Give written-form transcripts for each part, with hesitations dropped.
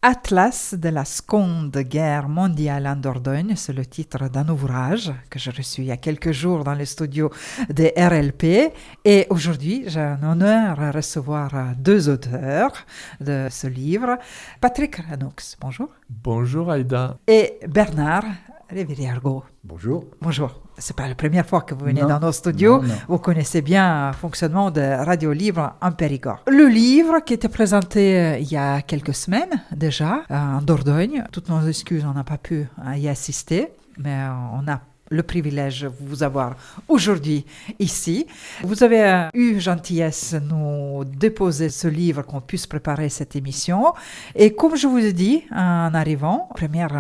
Atlas de la Seconde Guerre mondiale en Dordogne, c'est le titre d'un ouvrage que j'ai reçu il y a quelques jours dans les studios de RLP. Et aujourd'hui, j'ai un honneur à recevoir deux auteurs de ce livre. Patrick Ranoux, bonjour. Bonjour Aïda. Et Bernard Reviriargo. Bonjour. Bonjour. C'est pas la première fois que vous venez Non, dans nos studios. non. Vous connaissez bien le fonctionnement de Radio Libre en Périgord. Le livre qui était présenté il y a quelques semaines déjà en Dordogne. Toutes nos excuses, on n'a pas pu y assister, mais on a le privilège de vous avoir aujourd'hui ici. Vous avez eu gentillesse de nous déposer ce livre qu'on puisse préparer cette émission. Et comme je vous ai dit en arrivant, première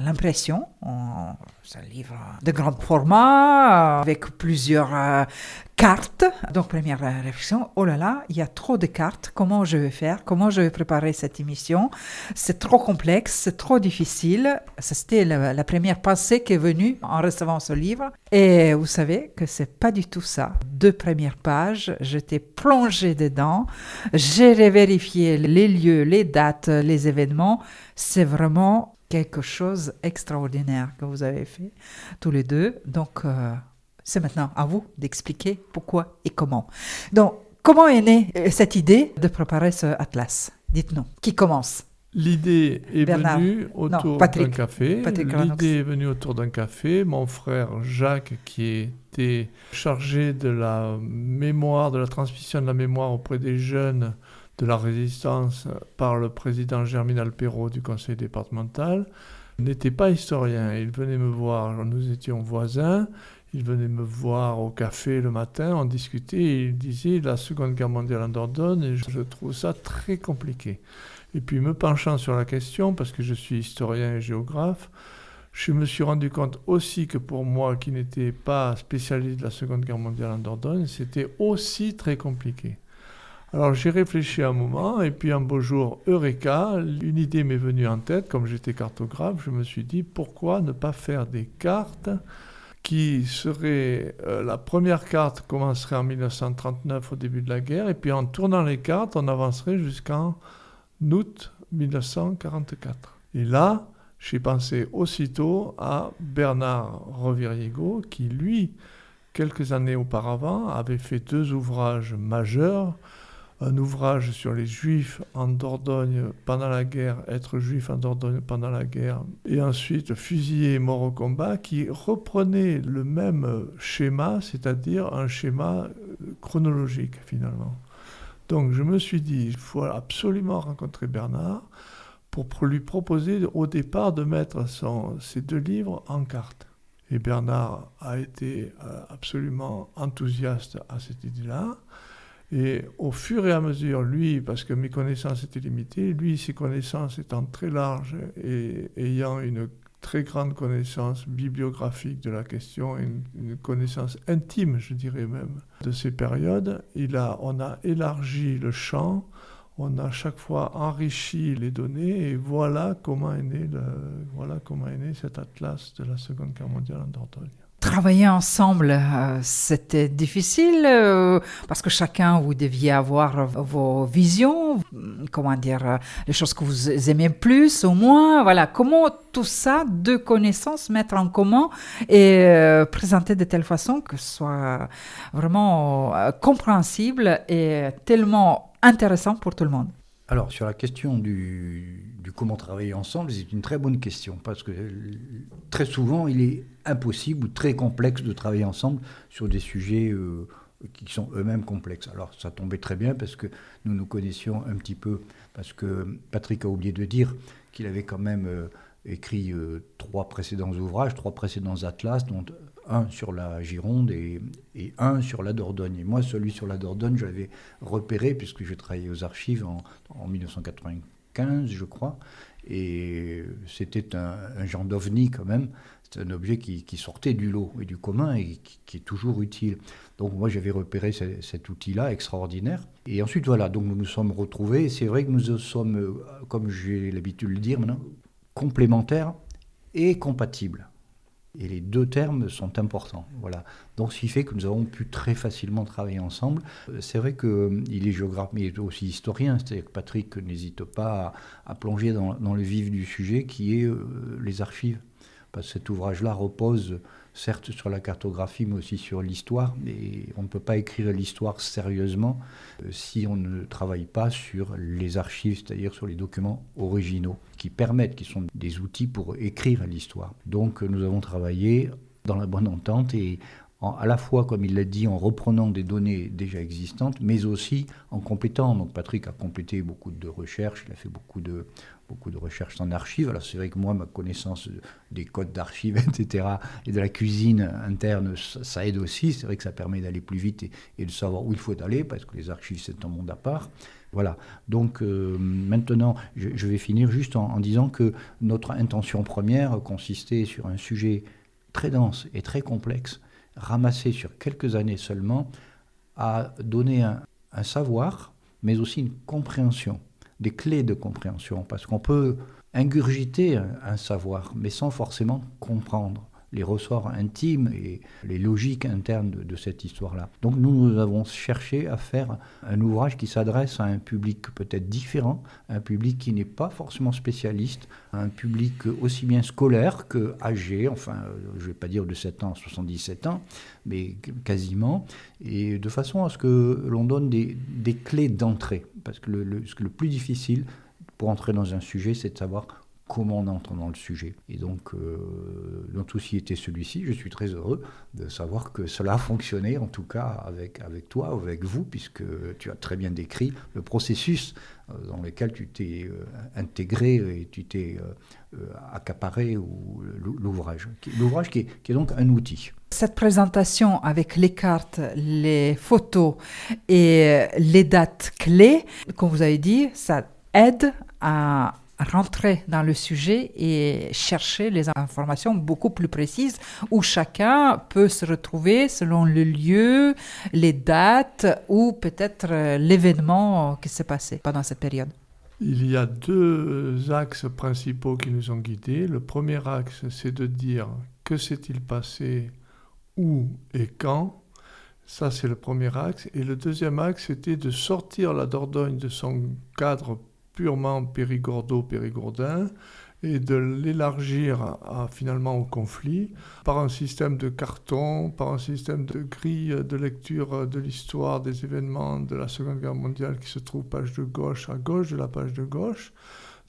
l'impression, c'est un livre de grand format avec plusieurs cartes. Donc première réflexion, oh là là, il y a trop de cartes, comment je vais faire, comment je vais préparer cette émission, c'est trop complexe, c'est trop difficile. Ça, c'était la première pensée qui est venue en recevant ce livre. Et vous savez que c'est pas du tout ça. 2 premières pages, j'étais plongée dedans, j'ai vérifié les lieux, les dates, les événements. C'est vraiment quelque chose d'extraordinaire que vous avez fait tous les deux. Donc, c'est maintenant à vous d'expliquer pourquoi et comment. Donc, comment est née cette idée de préparer ce atlas? Dites-nous, qui commence? L'idée est venue autour d'un café. L'idée est venue autour d'un café. Mon frère Jacques, qui était chargé de la mémoire, de la transmission de la mémoire auprès des jeunes de la résistance par le président Germinal Perrault du conseil départemental, n'était pas historien. Il venait me voir, nous étions voisins. Il venait me voir au café le matin, on discutait et il disait la Seconde Guerre mondiale en Dordogne et je trouve ça très compliqué. Et puis me penchant sur la question, parce que je suis historien et géographe, je me suis rendu compte aussi que pour moi qui n'étais pas spécialiste de la Seconde Guerre mondiale en Dordogne, c'était aussi très compliqué. Alors j'ai réfléchi un moment et puis un beau jour, Eureka, une idée m'est venue en tête, comme j'étais cartographe, je me suis dit pourquoi ne pas faire des cartes qui serait la première carte commencerait en 1939 au début de la guerre et puis en tournant les cartes on avancerait jusqu'en août 1944. Et là j'ai pensé aussitôt à Bernard Reviriego qui lui quelques années auparavant avait fait 2 ouvrages majeurs. Un ouvrage sur les Juifs en Dordogne pendant la guerre, être juif en Dordogne pendant la guerre, et ensuite Fusillés et morts au combat, qui reprenait le même schéma, c'est-à-dire un schéma chronologique finalement. Donc je me suis dit, il faut absolument rencontrer Bernard pour lui proposer au départ de mettre ces 2 livres en carte. Et Bernard a été absolument enthousiaste à cette idée-là. Et au fur et à mesure, lui, parce que mes connaissances étaient limitées, lui, ses connaissances étant très larges et ayant une très grande connaissance bibliographique de la question, une connaissance intime, je dirais même, de ces périodes, on a élargi le champ, on a chaque fois enrichi les données, et voilà comment est né cet atlas de la Seconde Guerre mondiale en Dordogne. Travailler ensemble, c'était difficile parce que chacun, vous deviez avoir vos visions, les choses que vous aimez plus ou moins. Voilà, comment tout ça, 2 connaissances, mettre en commun et présenter de telle façon que ce soit vraiment compréhensible et tellement intéressant pour tout le monde. Alors, sur la question du comment travailler ensemble, c'est une très bonne question, parce que très souvent, il est impossible ou très complexe de travailler ensemble sur des sujets qui sont eux-mêmes complexes. Alors, ça tombait très bien, parce que nous nous connaissions un petit peu, parce que Patrick a oublié de dire qu'il avait quand même écrit 3 précédents ouvrages, 3 précédents atlas, dont un sur la Gironde et un sur la Dordogne. Et moi, celui sur la Dordogne, je l'avais repéré puisque j'ai travaillé aux archives en 1995, je crois. Et c'était un genre d'ovni quand même. C'est un objet qui sortait du lot et du commun et qui est toujours utile. Donc moi, j'avais repéré cet outil-là extraordinaire. Et ensuite, voilà, donc nous nous sommes retrouvés. Et c'est vrai que nous sommes, comme j'ai l'habitude de le dire maintenant, complémentaires et compatibles. Et les deux termes sont importants. Voilà. Donc, ce qui fait que nous avons pu très facilement travailler ensemble. C'est vrai qu'il est géographe, mais il est aussi historien. C'est-à-dire que Patrick n'hésite pas à plonger dans le vif du sujet, qui est les archives. Parce que cet ouvrage-là repose certes sur la cartographie, mais aussi sur l'histoire. Et on ne peut pas écrire l'histoire sérieusement si on ne travaille pas sur les archives, c'est-à-dire sur les documents originaux qui sont des outils pour écrire l'histoire. Donc nous avons travaillé dans la bonne entente et à la fois, comme il l'a dit, en reprenant des données déjà existantes, mais aussi en complétant. Donc Patrick a complété beaucoup de recherches, il a fait beaucoup de recherches en archives. Alors c'est vrai que moi, ma connaissance des codes d'archives, etc., et de la cuisine interne, ça aide aussi. C'est vrai que ça permet d'aller plus vite et de savoir où il faut aller, parce que les archives, c'est un monde à part. Voilà. Donc maintenant, je vais finir juste en disant que notre intention première consistait sur un sujet très dense et très complexe, ramassé sur quelques années seulement, à donner un savoir, mais aussi une compréhension, des clés de compréhension, parce qu'on peut ingurgiter un savoir, mais sans forcément comprendre les ressorts intimes et les logiques internes de cette histoire-là. Donc nous avons cherché à faire un ouvrage qui s'adresse à un public peut-être différent, un public qui n'est pas forcément spécialiste, un public aussi bien scolaire que âgé, enfin je ne vais pas dire de 7 ans à 77 ans, mais quasiment, et de façon à ce que l'on donne des clés d'entrée, parce que le plus difficile pour entrer dans un sujet, c'est de savoir comment on entre dans le sujet. Et donc, notre souci était celui-ci. Je suis très heureux de savoir que cela a fonctionné, en tout cas avec toi, avec vous, puisque tu as très bien décrit le processus dans lequel tu t'es intégré et tu t'es accaparé l'ouvrage. L'ouvrage qui est donc un outil. Cette présentation avec les cartes, les photos et les dates clés, comme vous avez dit, ça aide à rentrer dans le sujet et chercher les informations beaucoup plus précises où chacun peut se retrouver selon le lieu, les dates ou peut-être l'événement qui s'est passé pendant cette période. Il y a deux axes principaux qui nous ont guidés. Le premier axe, c'est de dire que s'est-il passé, où et quand. Ça, c'est le premier axe. Et le deuxième axe, c'était de sortir la Dordogne de son cadre purement périgordo-périgourdin et de l'élargir finalement au conflit par un système de carton, par un système de grille de lecture de l'histoire des événements de la Seconde Guerre mondiale qui se trouve page de gauche à gauche de la page de gauche.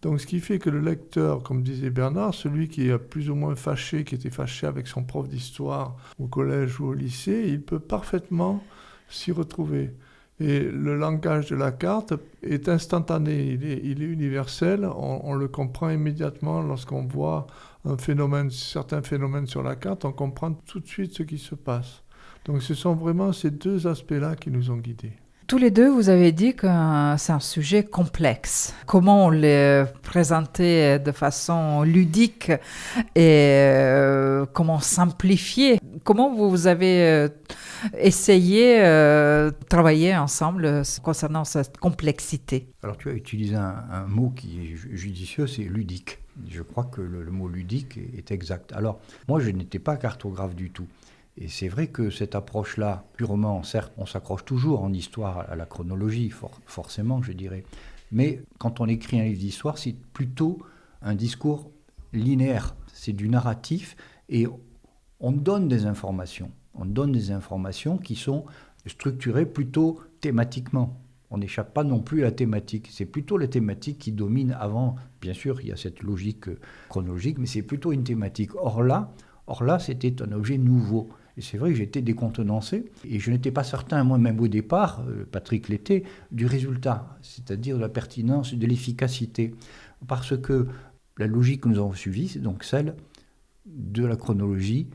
Donc ce qui fait que le lecteur, comme disait Bernard, celui qui est plus ou moins fâché, qui était fâché avec son prof d'histoire au collège ou au lycée, il peut parfaitement s'y retrouver. Et le langage de la carte est instantané, il est universel, on le comprend immédiatement lorsqu'on voit certains phénomènes sur la carte, on comprend tout de suite ce qui se passe. Donc ce sont vraiment ces deux aspects-là qui nous ont guidés. Tous les deux, vous avez dit que c'est un sujet complexe. Comment le présenter de façon ludique et comment simplifier? Comment vous avez essayé de travailler ensemble concernant cette complexité? Alors tu as utilisé un mot qui est judicieux, c'est ludique. Je crois que le mot ludique est exact. Alors moi, je n'étais pas cartographe du tout. Et c'est vrai que cette approche-là, purement, certes, on s'accroche toujours en histoire à la chronologie, forcément, je dirais. Mais quand on écrit un livre d'histoire, c'est plutôt un discours linéaire. C'est du narratif et on donne des informations. On donne des informations qui sont structurées plutôt thématiquement. On n'échappe pas non plus à la thématique. C'est plutôt la thématique qui domine avant. Bien sûr, il y a cette logique chronologique, mais c'est plutôt une thématique. Or là, c'était un objet nouveau. Et c'est vrai que j'étais décontenancé et je n'étais pas certain, moi-même au départ, Patrick l'était, du résultat, c'est-à-dire de la pertinence, de l'efficacité. Parce que la logique que nous avons suivie, c'est donc celle de la chronologie,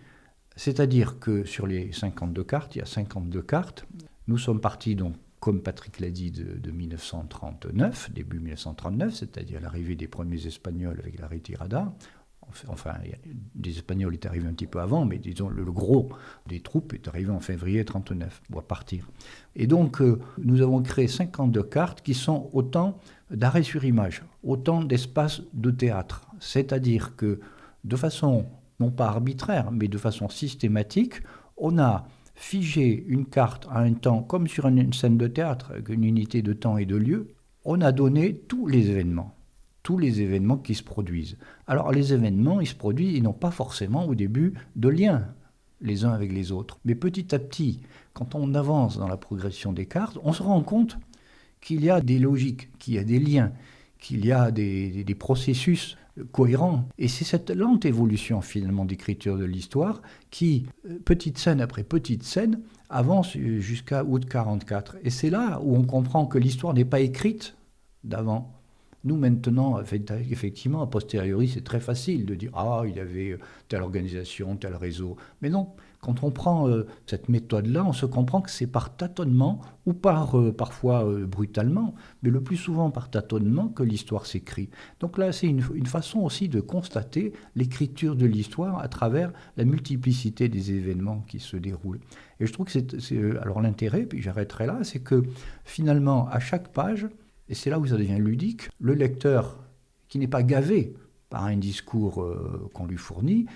c'est-à-dire que sur les 52 cartes, il y a 52 cartes. Nous sommes partis donc, comme Patrick l'a dit, de 1939, début 1939, c'est-à-dire l'arrivée des premiers Espagnols avec la retirada. Enfin, les Espagnols étaient arrivés un petit peu avant, mais disons le gros des troupes est arrivé en février 1939, pour partir. Et donc, nous avons créé 52 cartes qui sont autant d'arrêts sur image, autant d'espaces de théâtre. C'est-à-dire que, de façon non pas arbitraire, mais de façon systématique, on a figé une carte à un temps, comme sur une scène de théâtre, avec une unité de temps et de lieu, on a donné tous les événements qui se produisent. Alors les événements, ils se produisent, ils n'ont pas forcément au début de lien les uns avec les autres. Mais petit à petit, quand on avance dans la progression des cartes, on se rend compte qu'il y a des logiques, qu'il y a des liens, qu'il y a des processus cohérents. Et c'est cette lente évolution finalement d'écriture de l'histoire qui, petite scène après petite scène, avance jusqu'à août 1944. Et c'est là où on comprend que l'histoire n'est pas écrite d'avant. Nous, maintenant, effectivement, a posteriori, c'est très facile de dire « Ah, il y avait telle organisation, tel réseau ». Mais non, quand on prend cette méthode-là, on se comprend que c'est par tâtonnement ou parfois brutalement, mais le plus souvent par tâtonnement que l'histoire s'écrit. Donc là, c'est une façon aussi de constater l'écriture de l'histoire à travers la multiplicité des événements qui se déroulent. Et je trouve que alors l'intérêt, puis j'arrêterai là, c'est que finalement, à chaque page, et c'est là où ça devient ludique, le lecteur, qui n'est pas gavé par un discours qu'on lui fournit,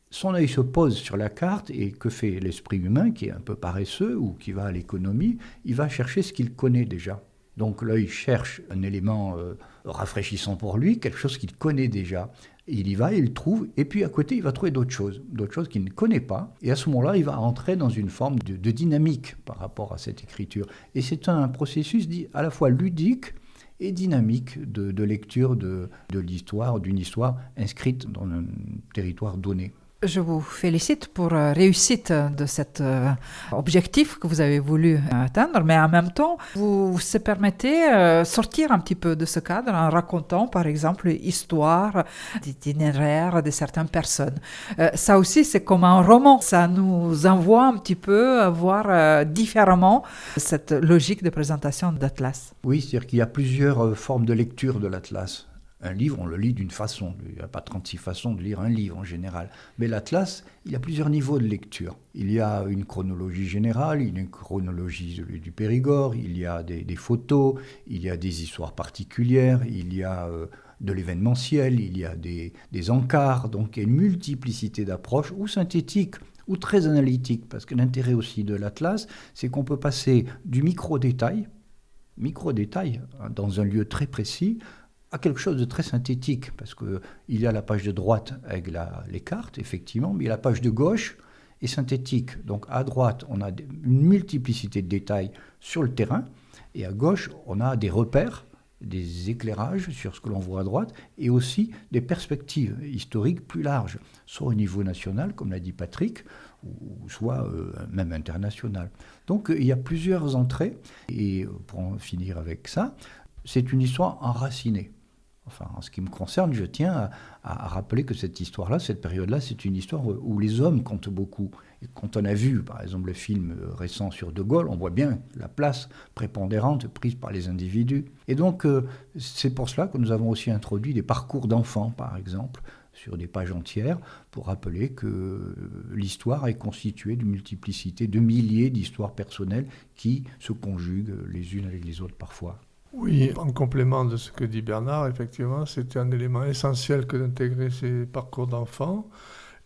son œil se pose sur la carte et que fait l'esprit humain, qui est un peu paresseux ou qui va à l'économie, il va chercher ce qu'il connaît déjà. Donc l'œil cherche un élément rafraîchissant pour lui, quelque chose qu'il connaît déjà. Et il y va, il le trouve, et puis à côté, il va trouver d'autres choses qu'il ne connaît pas. Et à ce moment-là, il va entrer dans une forme de dynamique par rapport à cette écriture. Et c'est un processus dit à la fois ludique et dynamique de lecture de l'histoire, d'une histoire inscrite dans un territoire donné. Je vous félicite pour la réussite de cet objectif que vous avez voulu atteindre, mais en même temps, vous se permettez sortir un petit peu de ce cadre en racontant, par exemple, l'histoire, d'itinéraires de certaines personnes. Ça aussi, c'est comme un roman. Ça nous envoie un petit peu voir différemment cette logique de présentation d'Atlas. Oui, c'est-à-dire qu'il y a plusieurs formes de lecture de l'Atlas. Un livre, on le lit d'une façon. Il n'y a pas 36 façons de lire un livre en général. Mais l'Atlas, il y a plusieurs niveaux de lecture. Il y a une chronologie générale, une chronologie du Périgord, il y a des photos, il y a des histoires particulières, il y a de l'événementiel, il y a des encarts. Donc il y a une multiplicité d'approches, ou synthétiques, ou très analytiques. Parce que l'intérêt aussi de l'Atlas, c'est qu'on peut passer du micro-détail dans un lieu très précis, à quelque chose de très synthétique, parce qu'il y a la page de droite avec les cartes, effectivement, mais la page de gauche est synthétique. Donc à droite, on a une multiplicité de détails sur le terrain, et à gauche, on a des repères, des éclairages sur ce que l'on voit à droite, et aussi des perspectives historiques plus larges, soit au niveau national, comme l'a dit Patrick, ou soit même international. Donc il y a plusieurs entrées, et pour en finir avec ça, c'est une histoire enracinée. Enfin, en ce qui me concerne, je tiens à rappeler que cette histoire-là, cette période-là, c'est une histoire où les hommes comptent beaucoup. Et quand on a vu, par exemple, le film récent sur De Gaulle, on voit bien la place prépondérante prise par les individus. Et donc, c'est pour cela que nous avons aussi introduit des parcours d'enfants, par exemple, sur des pages entières, pour rappeler que l'histoire est constituée d'une multiplicité, de milliers d'histoires personnelles qui se conjuguent les unes avec les autres parfois. Oui, en complément de ce que dit Bernard, effectivement, c'était un élément essentiel que d'intégrer ces parcours d'enfants.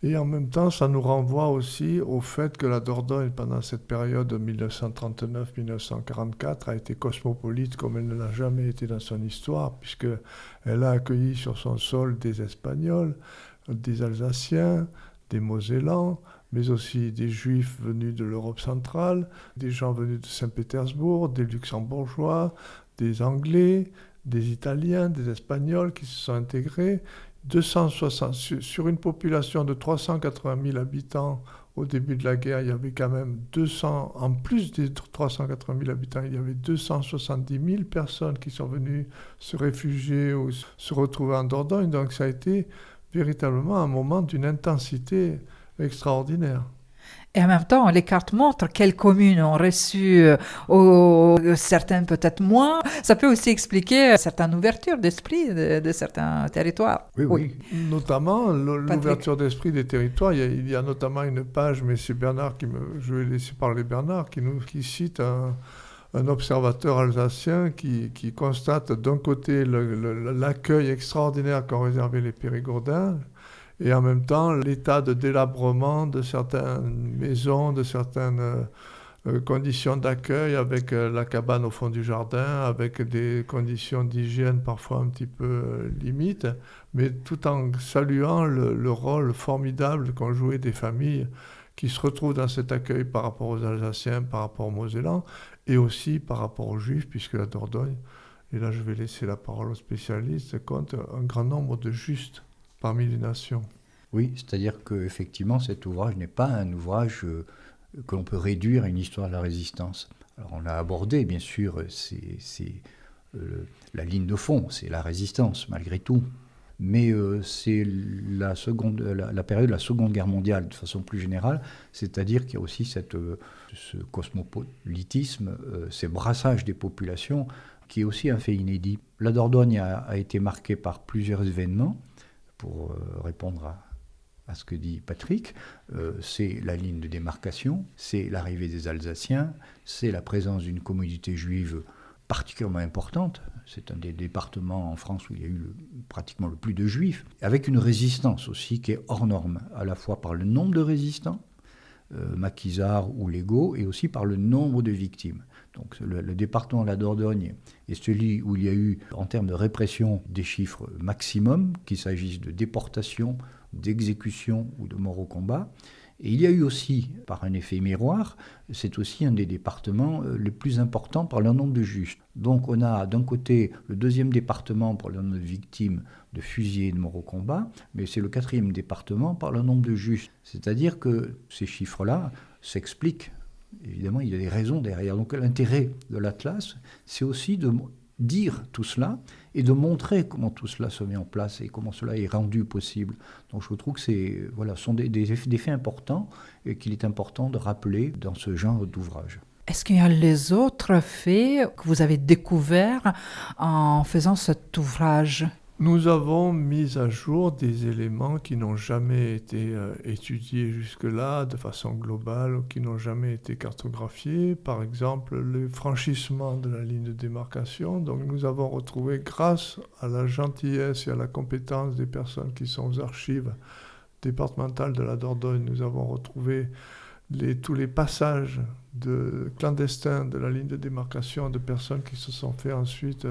Et en même temps, ça nous renvoie aussi au fait que la Dordogne, pendant cette période de 1939-1944, a été cosmopolite comme elle ne l'a jamais été dans son histoire, puisqu'elle a accueilli sur son sol des Espagnols, des Alsaciens, des Mosellans, mais aussi des Juifs venus de l'Europe centrale, des gens venus de Saint-Pétersbourg, des Luxembourgeois, des Anglais, des Italiens, des Espagnols qui se sont intégrés. 260, sur une population de 380 000 habitants au début de la guerre, il y avait quand même 200, en plus des 380 000 habitants, il y avait 270 000 personnes qui sont venues se réfugier ou se retrouver en Dordogne. Donc ça a été véritablement un moment d'une intensité extraordinaire. Et en même temps, les cartes montrent quelles communes ont reçu, certaines peut-être moins. Ça peut aussi expliquer certaines ouvertures d'esprit de certains territoires. Oui. Notamment l'ouverture d'esprit des territoires. Il y a notamment une page, mais c'est Bernard je vais laisser parler Bernard, qui cite un observateur alsacien qui constate d'un côté l'accueil extraordinaire qu'ont réservé les Périgourdins, et en même temps l'état de délabrement de certaines maisons, de certaines conditions d'accueil avec la cabane au fond du jardin, avec des conditions d'hygiène parfois un petit peu limites, mais tout en saluant le rôle formidable qu'ont joué des familles qui se retrouvent dans cet accueil par rapport aux Alsaciens, par rapport aux Mosellans, et aussi par rapport aux Juifs, puisque la Dordogne, et là je vais laisser la parole aux spécialistes, compte un grand nombre de justes parmi les nations. Oui, c'est-à-dire qu'effectivement, cet ouvrage n'est pas un ouvrage que l'on peut réduire à une histoire de la résistance. Alors on a abordé, bien sûr, la ligne de fond, c'est la résistance, malgré tout. Mais c'est la période de la Seconde Guerre mondiale, de façon plus générale, c'est-à-dire qu'il y a aussi ce cosmopolitisme, ces brassages des populations, qui est aussi un fait inédit. La Dordogne a été marquée par plusieurs événements, pour répondre à ce que dit Patrick. C'est la ligne de démarcation, c'est l'arrivée des Alsaciens, c'est la présence d'une communauté juive particulièrement importante. C'est un des départements en France où il y a eu pratiquement le plus de juifs, avec une résistance aussi qui est hors norme, à la fois par le nombre de résistants, maquisards ou légaux, et aussi par le nombre de victimes. Donc le département de la Dordogne est celui où il y a eu, en termes de répression, des chiffres maximum, qu'il s'agisse de déportation, d'exécution ou de mort au combat. Et il y a eu aussi, par un effet miroir, c'est aussi un des départements les plus importants par le nombre de justes. Donc on a d'un côté le deuxième département par le nombre de victimes de fusillés et de morts au combat, mais c'est le quatrième département par le nombre de justes. C'est-à-dire que ces chiffres-là s'expliquent. Évidemment, il y a des raisons derrière. Donc l'intérêt de l'Atlas, c'est aussi de dire tout cela et de montrer comment tout cela se met en place et comment cela est rendu possible. Donc je trouve que sont des faits importants et qu'il est important de rappeler dans ce genre d'ouvrage. Est-ce qu'il y a les autres faits que vous avez découverts en faisant cet ouvrage ? Nous avons mis à jour des éléments qui n'ont jamais été étudiés jusque-là de façon globale, ou qui n'ont jamais été cartographiés. Par exemple, le franchissement de la ligne de démarcation. Donc nous avons retrouvé, grâce à la gentillesse et à la compétence des personnes qui sont aux archives départementales de la Dordogne, nous avons retrouvé tous les passages clandestins de la ligne de démarcation de personnes qui se sont fait ensuite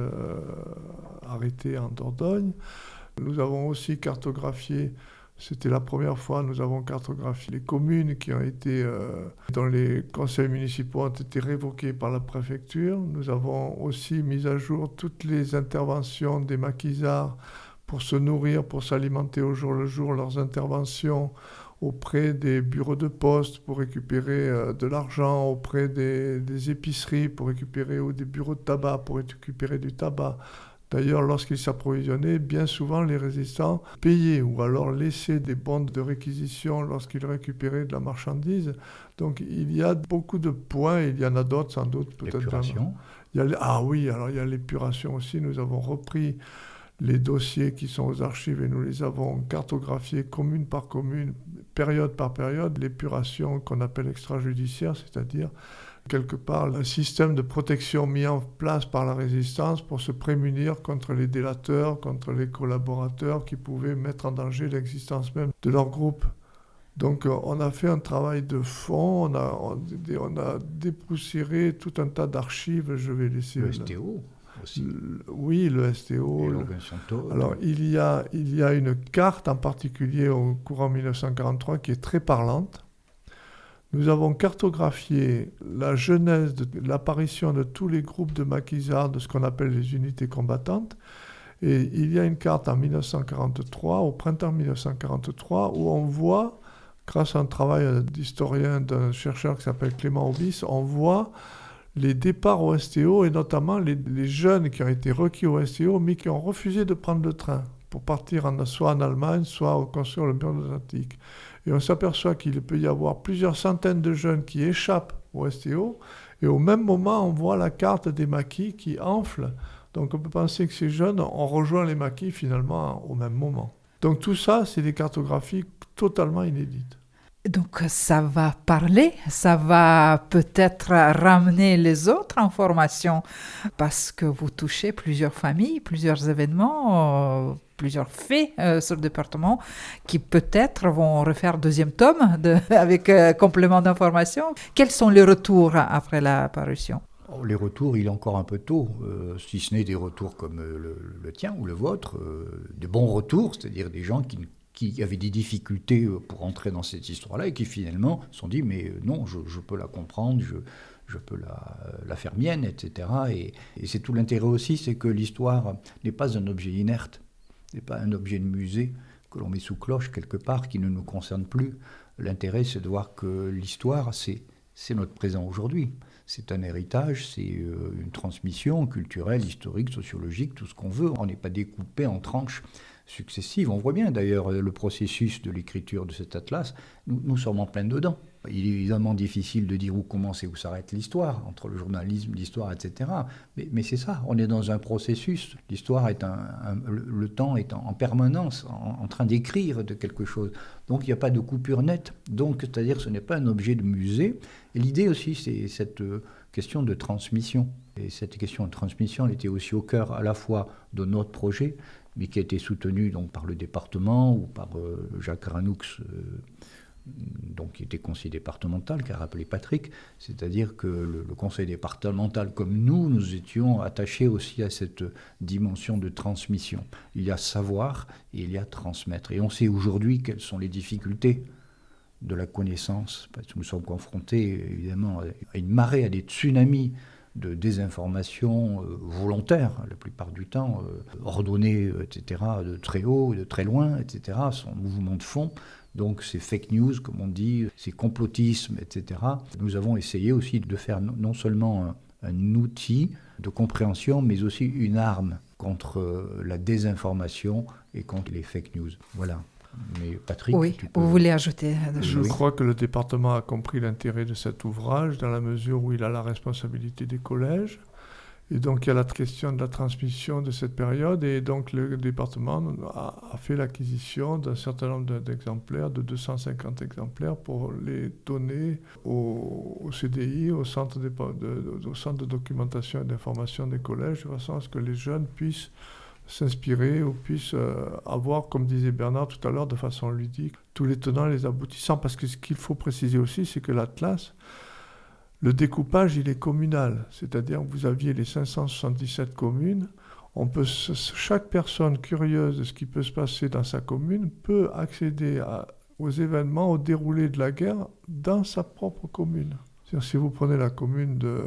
arrêter en Dordogne. Nous avons aussi cartographié, c'était la première fois, nous avons cartographié les communes qui ont été, dont les conseils municipaux ont été révoqués par la préfecture. Nous avons aussi mis à jour toutes les interventions des maquisards pour se nourrir, pour s'alimenter au jour le jour, leurs interventions auprès des bureaux de poste pour récupérer de l'argent, auprès des épiceries pour récupérer, ou des bureaux de tabac pour récupérer du tabac. D'ailleurs, lorsqu'ils s'approvisionnaient, bien souvent les résistants payaient ou alors laissaient des bons de réquisition lorsqu'ils récupéraient de la marchandise. Donc il y a beaucoup de points, il y en a d'autres sans doute. L'épuration. Oui, alors il y a l'épuration aussi. Nous avons repris les dossiers qui sont aux archives et nous les avons cartographiés commune par commune, période par période, l'épuration qu'on appelle extrajudiciaire, c'est-à-dire quelque part un système de protection mis en place par la résistance pour se prémunir contre les délateurs, contre les collaborateurs qui pouvaient mettre en danger l'existence même de leur groupe. Donc on a fait un travail de fond, on a dépoussiéré tout un tas d'archives, je vais laisser... Le STO aussi. Oui, le STO. Alors il y a une carte en particulier au courant 1943 qui est très parlante. Nous avons cartographié la genèse de l'apparition de tous les groupes de maquisards, de ce qu'on appelle les unités combattantes. Et il y a une carte en 1943, au printemps 1943, où on voit, grâce à un travail d'historien, d'un chercheur qui s'appelle Clément Aubis, on voit les départs au STO, et notamment les jeunes qui ont été requis au STO, mais qui ont refusé de prendre le train pour partir soit en Allemagne, soit construire le mur de l'Atlantique. Et on s'aperçoit qu'il peut y avoir plusieurs centaines de jeunes qui échappent au STO, et au même moment, on voit la carte des maquis qui enfle. Donc on peut penser que ces jeunes ont rejoint les maquis finalement au même moment. Donc tout ça, c'est des cartographies totalement inédites. Donc ça va parler, ça va peut-être ramener les autres informations parce que vous touchez plusieurs familles, plusieurs événements, plusieurs faits sur le département qui peut-être vont refaire deuxième tome avec complément d'information. Quels sont les retours après la parution? Les retours, il est encore un peu tôt, si ce n'est des retours comme le tien ou le vôtre, des bons retours, c'est-à-dire des gens qui avaient des difficultés pour entrer dans cette histoire-là et qui finalement se sont dit mais non, je peux la comprendre, je peux la faire mienne, etc. Et c'est tout l'intérêt aussi, c'est que l'histoire n'est pas un objet inerte, n'est pas un objet de musée que l'on met sous cloche quelque part, qui ne nous concerne plus. L'intérêt, c'est de voir que l'histoire, c'est notre présent aujourd'hui. C'est un héritage, c'est une transmission culturelle, historique, sociologique, tout ce qu'on veut. On n'est pas découpé en tranches successives. On voit bien d'ailleurs le processus de l'écriture de cet atlas. Nous sommes en plein dedans. Il est évidemment difficile de dire où commence et où s'arrête l'histoire, entre le journalisme, l'histoire, etc. Mais c'est ça, on est dans un processus. L'histoire est le temps est en permanence, en train d'écrire de quelque chose. Donc il n'y a pas de coupure nette. Donc, c'est-à-dire que ce n'est pas un objet de musée. Et l'idée aussi, c'est cette question de transmission. Et cette question de transmission, elle était aussi au cœur à la fois de notre projet, mais qui a été soutenu donc, par le département ou par Jacques Ranoux, donc, qui était conseiller départemental, qu'a rappelé Patrick, c'est-à-dire que le conseil départemental, comme nous étions attachés aussi à cette dimension de transmission. Il y a savoir et il y a transmettre. Et on sait aujourd'hui quelles sont les difficultés de la connaissance, parce que nous sommes confrontés évidemment à une marée, à des tsunamis de désinformation volontaire, la plupart du temps, ordonnée, etc., de très haut, de très loin, etc., son mouvement de fond. Donc ces fake news, comme on dit, ces complotismes, etc. Nous avons essayé aussi de faire non seulement un outil de compréhension, mais aussi une arme contre la désinformation et contre les fake news. Voilà. Mais Patrick, oui, vous voulez ajouter des choses? Je crois que le département a compris l'intérêt de cet ouvrage dans la mesure où il a la responsabilité des collèges. Et donc il y a la question de la transmission de cette période et donc le département a fait l'acquisition d'un certain nombre d'exemplaires, de 250 exemplaires pour les donner au CDI, au centre de documentation et d'information des collèges, de façon à ce que les jeunes puissent s'inspirer ou puissent avoir, comme disait Bernard tout à l'heure, de façon ludique, tous les tenants et les aboutissants. Parce que ce qu'il faut préciser aussi, c'est que l'Atlas, le découpage, il est communal. C'est-à-dire que vous aviez les 577 communes. Chaque personne curieuse de ce qui peut se passer dans sa commune peut accéder aux événements, au déroulé de la guerre dans sa propre commune. C'est-à-dire, si vous prenez la commune de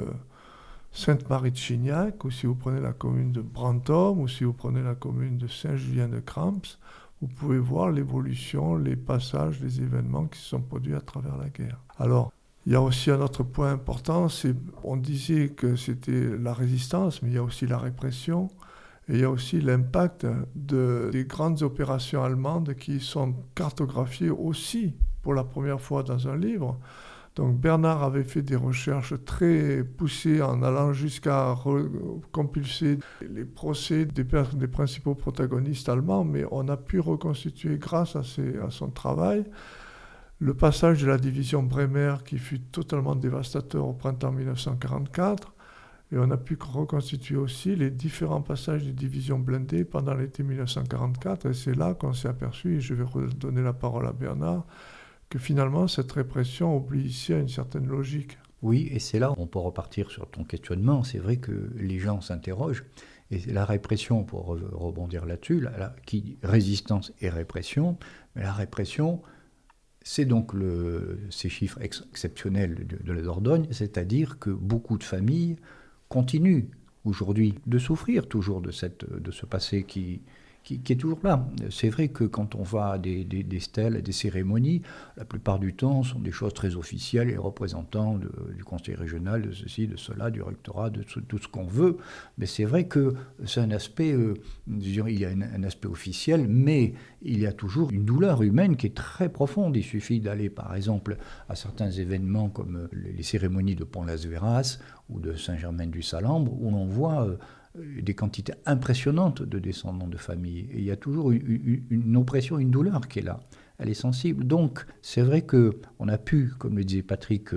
Sainte-Marie-de-Chignac, ou si vous prenez la commune de Brantôme, ou si vous prenez la commune de Saint-Julien-de-Cramps, vous pouvez voir l'évolution, les passages, les événements qui se sont produits à travers la guerre. Alors, il y a aussi un autre point important, on disait que c'était la résistance, mais il y a aussi la répression, et il y a aussi l'impact des grandes opérations allemandes qui sont cartographiées aussi pour la première fois dans un livre. Donc Bernard avait fait des recherches très poussées en allant jusqu'à compulser les procès des principaux protagonistes allemands, mais on a pu reconstituer grâce à son travail le passage de la division Bremer qui fut totalement dévastateur au printemps 1944, et on a pu reconstituer aussi les différents passages des divisions blindées pendant l'été 1944, et c'est là qu'on s'est aperçu, et je vais redonner la parole à Bernard, que finalement cette répression obéissait à une certaine logique. Oui, et c'est là où on peut repartir sur ton questionnement. C'est vrai que les gens s'interrogent, et la répression, pour rebondir là-dessus, qui résistance et répression, mais la répression, c'est donc ces chiffres exceptionnels de la Dordogne, c'est-à-dire que beaucoup de familles continuent aujourd'hui de souffrir toujours de ce passé qui est toujours là. C'est vrai que quand on va à des stèles, à des cérémonies, la plupart du temps ce sont des choses très officielles, les représentants du conseil régional, de ceci, de cela, du rectorat, de tout ce qu'on veut. Mais c'est vrai que c'est un aspect, il y a un aspect officiel, mais il y a toujours une douleur humaine qui est très profonde. Il suffit d'aller par exemple à certains événements comme les cérémonies de Pont-Las Veras ou de Saint-Germain-du-Salambre, où l'on voit des quantités impressionnantes de descendants de famille. Et il y a toujours une oppression, une douleur qui est là. Elle est sensible. Donc, c'est vrai qu'on a pu, comme le disait Patrick,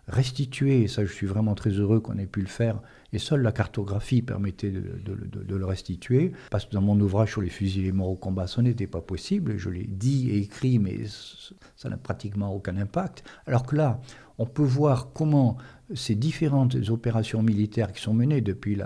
restituer, et ça je suis vraiment très heureux qu'on ait pu le faire, et seule la cartographie permettait de le restituer, parce que dans mon ouvrage sur les fusillés morts au combat, ça n'était pas possible, je l'ai dit et écrit, mais ça n'a pratiquement aucun impact, alors que là, on peut voir comment ces différentes opérations militaires qui sont menées depuis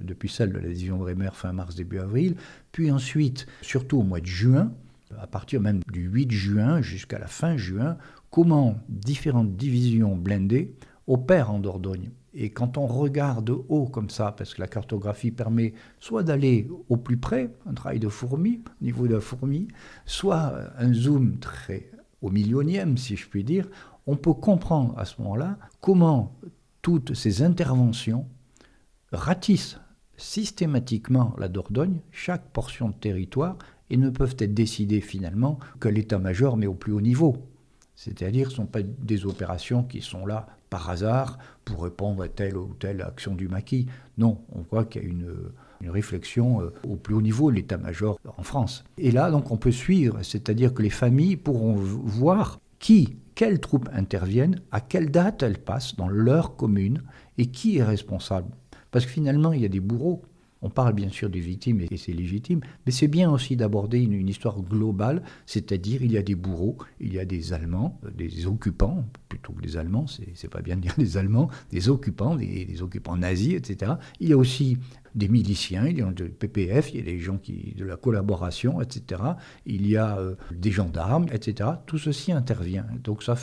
depuis celle de la division Bremer fin mars, début avril, puis ensuite, surtout au mois de juin, à partir même du 8 juin jusqu'à la fin juin, comment différentes divisions blindées opèrent en Dordogne. Et quand on regarde de haut comme ça, parce que la cartographie permet soit d'aller au plus près, un travail de fourmi, au niveau de la fourmi, soit un zoom très au millionième, si je puis dire, on peut comprendre à ce moment-là comment toutes ces interventions ratissent systématiquement la Dordogne, chaque portion de territoire, et ne peuvent être décidées finalement que l'état-major, mais au plus haut niveau. C'est-à-dire que ce ne sont pas des opérations qui sont là par hasard pour répondre à telle ou telle action du maquis. Non, on voit qu'il y a une réflexion au plus haut niveau de l'état-major en France. Et là, donc, on peut suivre, c'est-à-dire que les familles pourront voir quelles troupes interviennent, à quelle date elles passent dans leur commune et qui est responsable. Parce que finalement, il y a des bourreaux. On parle bien sûr des victimes et c'est légitime, mais c'est bien aussi d'aborder une histoire globale, c'est-à-dire il y a des bourreaux, il y a des Allemands, des occupants, plutôt que des Allemands, c'est pas bien de dire des Allemands, des occupants, des occupants nazis, etc. Il y a aussi des miliciens, il y a du PPF, il y a des gens de la collaboration, etc. Il y a des gendarmes, etc. Tout ceci intervient. Donc ça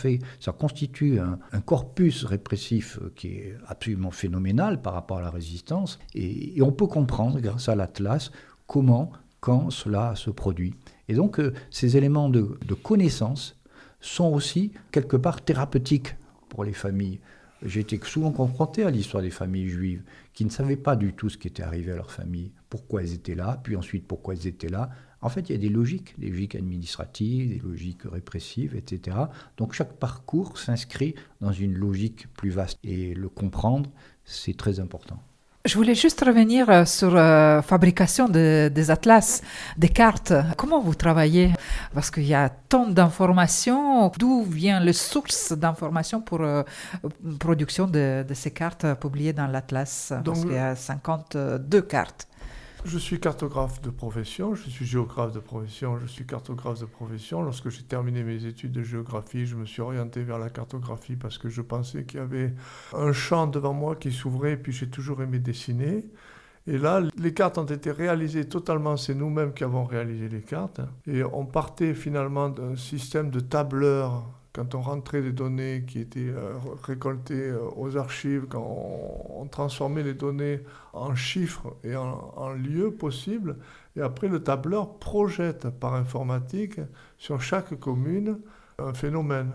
constitue un corpus répressif qui est absolument phénoménal par rapport à la résistance. Et on peut comprendre, grâce à l'Atlas, quand cela se produit. Et donc ces éléments de connaissance sont aussi quelque part thérapeutiques pour les familles. J'ai été souvent confronté à l'histoire des familles juives qui ne savaient pas du tout ce qui était arrivé à leur famille, pourquoi elles étaient là, puis ensuite pourquoi elles étaient là. En fait, il y a des logiques administratives, des logiques répressives, etc. Donc chaque parcours s'inscrit dans une logique plus vaste. Et le comprendre, c'est très important. Je voulais juste revenir sur la fabrication des atlas, des cartes. Comment vous travaillez? Parce qu'il y a tant d'informations. D'où vient la source d'informations pour la production de ces cartes publiées dans l'atlas? Parce qu'il y a 52 cartes. Je suis cartographe de profession, je suis géographe de profession, je suis cartographe de profession. Lorsque j'ai terminé mes études de géographie, je me suis orienté vers la cartographie parce que je pensais qu'il y avait un champ devant moi qui s'ouvrait et puis j'ai toujours aimé dessiner. Et là, les cartes ont été réalisées totalement, c'est nous-mêmes qui avons réalisé les cartes. Et on partait finalement d'un système de tableurs. Quand on rentrait des données qui étaient récoltées aux archives, quand on transformait les données en chiffres et en lieux possibles, et après le tableur projette par informatique sur chaque commune un phénomène.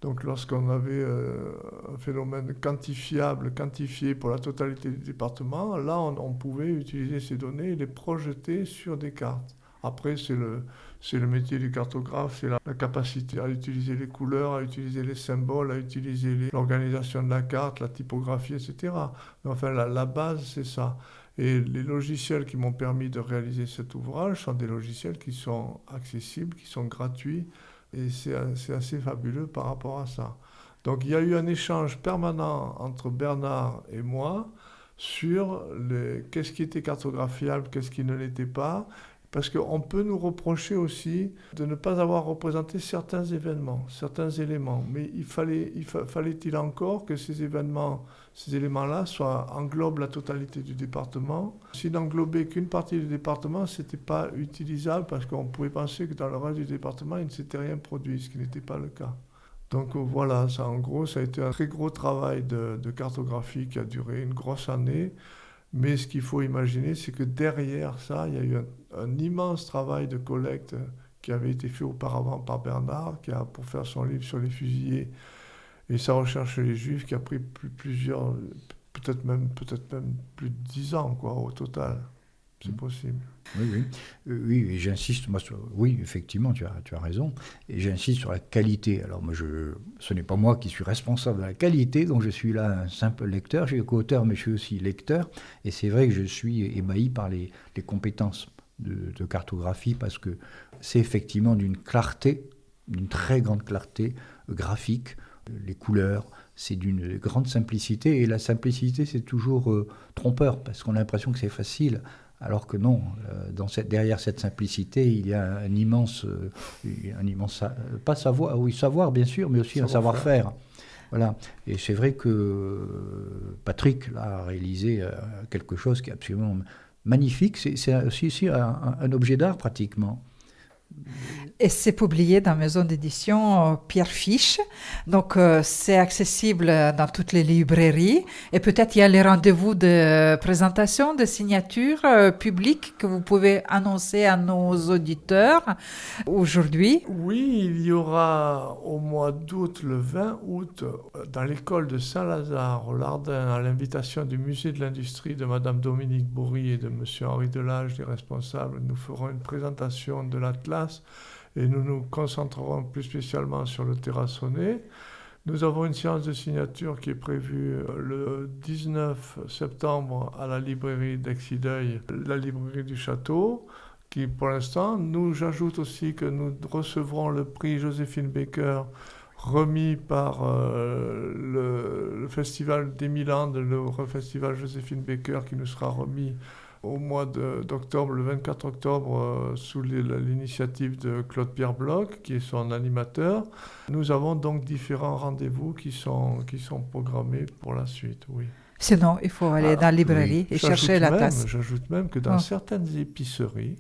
Donc lorsqu'on avait un phénomène quantifié pour la totalité du département, là on pouvait utiliser ces données et les projeter sur des cartes. Après, c'est le métier du cartographe, c'est la capacité à utiliser les couleurs, à utiliser les symboles, à utiliser l'organisation de la carte, la typographie, etc. Mais enfin, la base, c'est ça. Et les logiciels qui m'ont permis de réaliser cet ouvrage sont des logiciels qui sont accessibles, qui sont gratuits, et c'est assez fabuleux par rapport à ça. Donc, il y a eu un échange permanent entre Bernard et moi sur qu'est-ce qui était cartographiable, qu'est-ce qui ne l'était pas. Parce qu'on peut nous reprocher aussi de ne pas avoir représenté certains événements, certains éléments. Mais fallait-il encore que ces éléments-là englobent la totalité du département. S'ils n'englobaient qu'une partie du département, ce n'était pas utilisable parce qu'on pouvait penser que dans le reste du département, il ne s'était rien produit, ce qui n'était pas le cas. Donc voilà, ça a été un très gros travail de cartographie qui a duré une grosse année. Mais ce qu'il faut imaginer, c'est que derrière ça, il y a eu un immense travail de collecte qui avait été fait auparavant par Bernard, pour faire son livre sur les fusillés et sa recherche chez les Juifs, qui a pris peut-être même plus de 10 ans au total. c'est possible. Oui. Oui, et j'insiste, oui, effectivement, tu as raison, et j'insiste sur la qualité. Alors moi, ce n'est pas moi qui suis responsable de la qualité, donc je suis là un simple lecteur, je suis co-auteur, mais je suis aussi lecteur, et c'est vrai que je suis ébahi par les compétences de cartographie, parce que c'est effectivement d'une clarté, d'une très grande clarté graphique, les couleurs, c'est d'une grande simplicité, et la simplicité, c'est toujours trompeur, parce qu'on a l'impression que c'est facile. Alors que non, derrière cette simplicité, il y a un immense pas savoir, oui, savoir bien sûr, mais aussi un savoir-faire. Voilà. Et c'est vrai que Patrick là, a réalisé quelque chose qui est absolument magnifique. C'est aussi un objet d'art pratiquement. Et c'est publié dans la maison d'édition Pierre Fiche. Donc, c'est accessible dans toutes les librairies. Et peut-être il y a les rendez-vous de présentation, de signature publique que vous pouvez annoncer à nos auditeurs aujourd'hui. Oui, il y aura au mois d'août, le 20 août, dans l'école de Saint-Lazare, au Lardin, à l'invitation du musée de l'industrie de Madame Dominique Bourry et de Monsieur Henri Delage, les responsables, nous ferons une présentation de l'Atlas. Et nous nous concentrerons plus spécialement sur le terrassonné. Nous avons une séance de signature qui est prévue le 19 septembre à la librairie d'Exideuil, la librairie du Château, qui pour l'instant, j'ajoute aussi que nous recevrons le prix Joséphine Baker remis par le Festival des Milandes, le festival Joséphine Baker qui nous sera remis au mois d'octobre, le 24 octobre, sous l'initiative de Claude-Pierre Bloch, qui est son animateur. Nous avons donc différents rendez-vous qui sont programmés pour la suite, oui. Sinon, il faut aller dans la librairie et chercher l'Atlas. J'ajoute même que dans certaines épiceries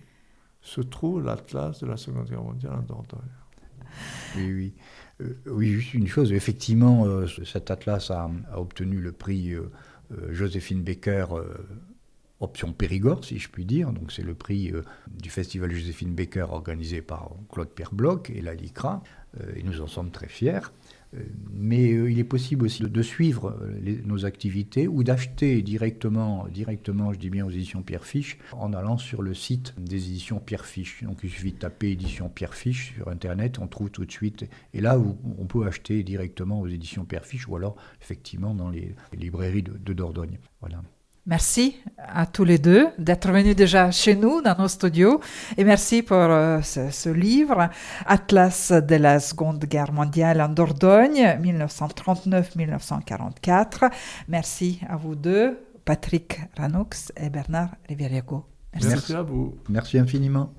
se trouve l'Atlas de la Seconde Guerre mondiale en Dordogne. Oui, juste une chose. Effectivement, cet Atlas a obtenu le prix Joséphine Baker option Périgord, si je puis dire. Donc c'est le prix du festival Joséphine Baker organisé par Claude-Pierre Bloch et la LICRA. Et nous en sommes très fiers. Mais il est possible aussi de suivre nos activités ou d'acheter directement, je dis bien aux éditions Pierre Fiche, en allant sur le site des éditions Pierre Fiche. Donc il suffit de taper éditions Pierre Fiche sur Internet, on trouve tout de suite. Et là, on peut acheter directement aux éditions Pierre Fiche ou alors effectivement dans les librairies de Dordogne. Voilà. Merci à tous les deux d'être venus déjà chez nous, dans nos studios. Et merci pour ce livre, Atlas de la Seconde Guerre mondiale en Dordogne, 1939-1944. Merci à vous deux, Patrick Ranoux et Bernard Riveriego. Merci à vous. Merci infiniment.